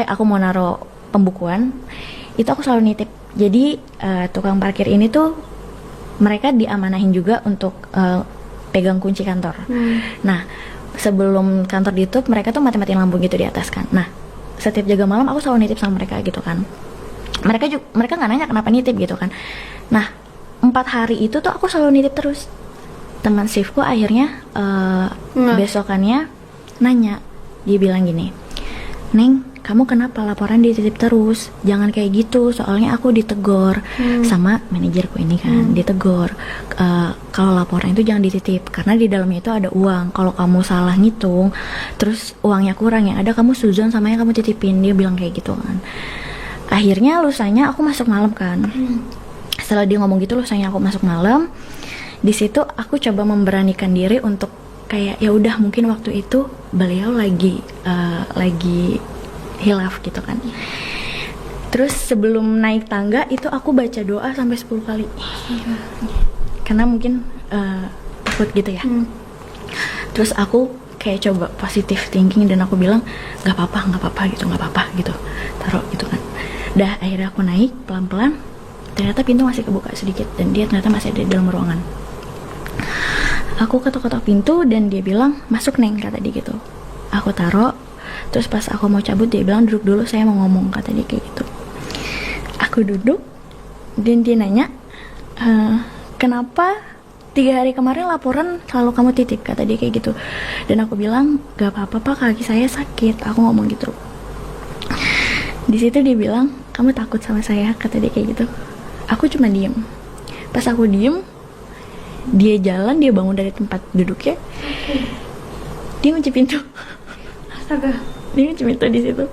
aku mau naruh pembukuan, itu aku selalu nitip. Jadi tukang parkir ini tuh mereka diamanahin juga untuk pegang kunci kantor. Nah, sebelum kantor ditutup, mereka tuh mati-matiin lampu gitu di atas kan. Nah, setiap jaga malam aku selalu nitip sama mereka gitu kan. Mereka nggak nanya kenapa nitip gitu kan. Nah, 4 hari itu tuh aku selalu nitip terus. Teman shiftku akhirnya besokannya nanya, dia bilang gini, "Neng, kamu kenapa laporan dititip terus? Jangan kayak gitu, soalnya aku ditegor sama manajerku ini kan, ditegor kalau laporan itu jangan dititip karena di dalamnya itu ada uang. Kalau kamu salah ngitung, terus uangnya kurang, yang ada kamu suzon sama yang kamu titipin." Dia bilang kayak gitu kan. Akhirnya lusanya aku masuk malam kan. Setelah dia ngomong gitu, lusanya aku masuk malam. Di situ aku coba memberanikan diri untuk kayak ya udah, mungkin waktu itu beliau lagi hilaf gitu kan. Terus sebelum naik tangga itu aku baca doa sampai 10 kali. Karena mungkin takut gitu ya. Terus aku kayak coba positive thinking dan aku bilang nggak apa-apa gitu, taruh gitu kan. Dah akhirnya aku naik pelan-pelan, ternyata pintu masih kebuka sedikit dan dia ternyata masih ada di dalam ruangan. Aku ketok-ketok pintu dan dia bilang, "Masuk Neng," kata dia gitu. Aku taruh, terus pas aku mau cabut dia bilang, "Duduk dulu, saya mau ngomong," kata dia kayak gitu. Aku duduk dan dia nanya, "Kenapa 3 hari kemarin laporan selalu kamu titip?" kata dia kayak gitu. Dan aku bilang, "Gak apa-apa Pak, kaki saya sakit," aku ngomong gitu. Di situ dia bilang, "Kamu takut sama saya?" kata dia kayak gitu. Aku cuma diem. Pas aku diem, dia jalan, dia bangun dari tempat duduknya. Dia kunci pintu. Astaga. Dia kunci pintu di situ.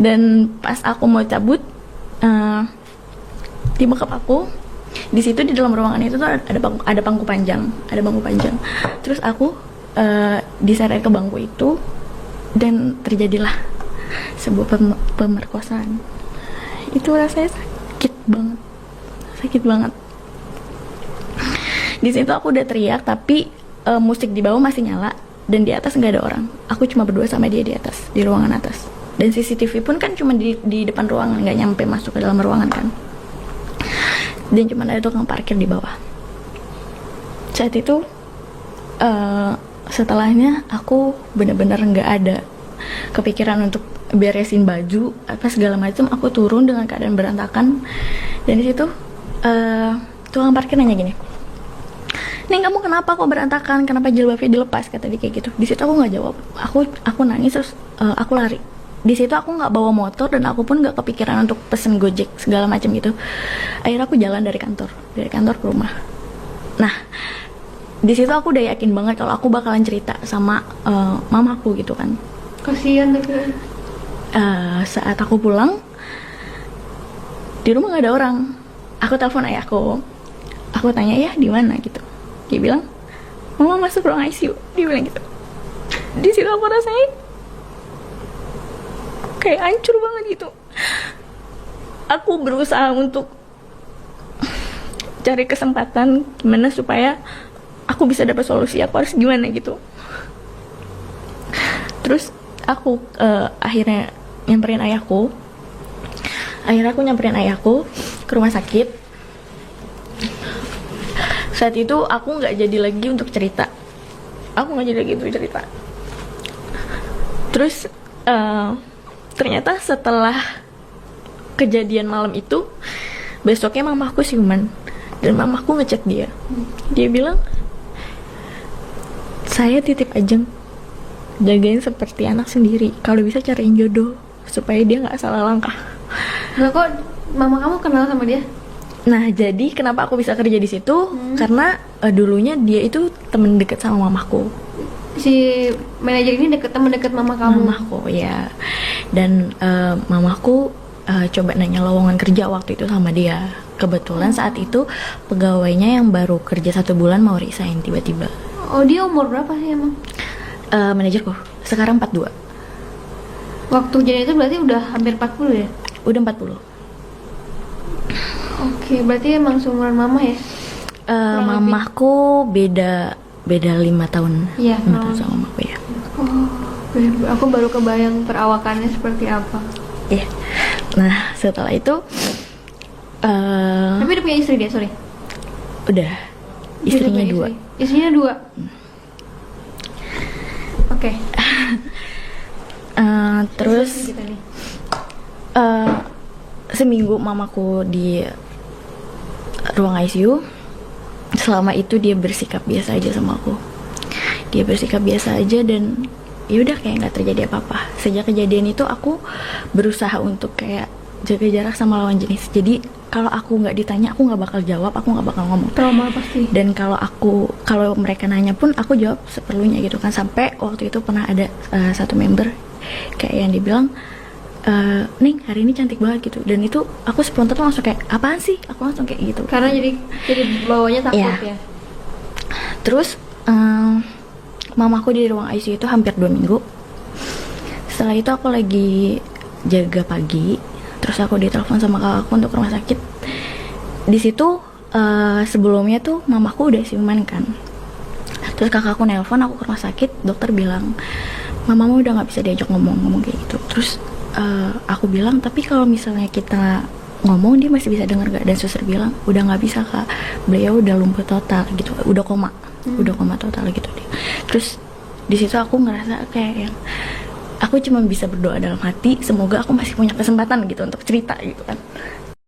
Dan pas aku mau cabut, di bokap aku, di situ di dalam ruangan itu tuh ada bangku panjang. Terus aku diseret ke bangku itu dan terjadilah sebuah pemerkosaan. Itu rasanya sakit banget. Di situ aku udah teriak, tapi musik di bawah masih nyala dan di atas nggak ada orang. Aku cuma berdua sama dia di atas, di ruangan atas. Dan CCTV pun kan cuma di depan ruangan, nggak nyampe masuk ke dalam ruangan kan. Dan cuma ada tukang parkir di bawah. Saat itu setelahnya aku benar-benar nggak ada kepikiran untuk beresin baju apa segala macam. Aku turun dengan keadaan berantakan. Dan di situ tukang parkir nanya gini, "Neng, kamu kenapa kok berantakan? Kenapa jilbabnya dilepas?" kata dia kayak gitu. Di situ aku nggak jawab. Aku nangis terus aku lari. Di situ aku nggak bawa motor dan aku pun nggak kepikiran untuk pesen Gojek segala macam gitu. Akhirnya aku jalan dari kantor ke rumah. Nah, di situ aku udah yakin banget kalau aku bakalan cerita sama mamaku gitu kan. Kasihan tapi. Saat aku pulang, di rumah nggak ada orang. Aku telepon ayahku. Aku tanya, "Ya di mana?" gitu. Dia bilang, "Mama masuk ruang ICU." Dia bilang gitu. Di situ aku rasanya kayak hancur banget gitu. Aku berusaha untuk cari kesempatan gimana supaya aku bisa dapat solusi. Aku harus gimana gitu. Terus aku akhirnya nyamperin ayahku. Akhirnya aku nyamperin ayahku ke rumah sakit. Saat itu aku nggak jadi lagi untuk cerita. Terus ternyata setelah kejadian malam itu, besoknya mamaku siuman dan mamaku ngechat dia. Dia bilang, "Saya titip Ajeng, jagain seperti anak sendiri. Kalau bisa cariin jodoh supaya dia nggak salah langkah." Nah, kok mama kamu kenal sama dia? Nah, jadi kenapa aku bisa kerja di situ? Karena dulunya dia itu temen deket sama mamaku. Si manajer ini temen deket mama kamu? Mamaku, ya. Dan mamaku coba nanya lowongan kerja waktu itu sama dia. Kebetulan saat itu pegawainya yang baru kerja 1 bulan mau resign tiba-tiba. Oh, dia umur berapa sih emang? Manajerku sekarang 42. Waktu jadi itu berarti udah hampir 40 ya? Udah 40. Oke, berarti emang seumuran mama ya? Mamaku beda 5 tahun. Iya, 5 tahun sama mamaku ya. Oh, Aku baru kebayang perawakannya seperti apa. Iya. Nah setelah itu Tapi udah punya istri dia, sorry. udah Dia udah istrinya punya 2. istri. Istrinya 2. Oke. Terus Kita nih. seminggu mamaku di ruang ICU. Selama itu dia bersikap biasa aja sama aku. Dia bersikap biasa aja dan ya udah kayak nggak terjadi apa-apa. Sejak kejadian itu aku berusaha untuk kayak jaga jarak sama lawan jenis. Jadi kalau aku nggak ditanya aku nggak bakal jawab, aku nggak bakal ngomong. Trauma pasti. Dan kalau mereka nanya pun aku jawab seperlunya gitu kan. Sampai waktu itu pernah ada satu member kayak yang dibilang, Ning hari ini cantik banget gitu. Dan itu aku spontan langsung kayak apaan sih? Aku langsung kayak gitu. Karena jadi bawanya takut Iya. ya. Terus mamaku di ruang ICU itu hampir 2 minggu. Setelah itu aku lagi jaga pagi, terus aku ditelepon sama kakakku untuk ke rumah sakit. Di situ sebelumnya tuh mamaku udah siuman kan. Terus kakakku nelpon aku ke rumah sakit, dokter bilang mamamu udah nggak bisa diajak ngomong kayak gitu. Terus aku bilang tapi kalau misalnya kita ngomong dia masih bisa dengar gak? Dan suster bilang udah nggak bisa kak, beliau udah lumpuh total gitu, udah koma total gitu dia. Terus di situ aku ngerasa kayak yang aku cuma bisa berdoa dalam hati semoga aku masih punya kesempatan gitu untuk cerita gitu kan.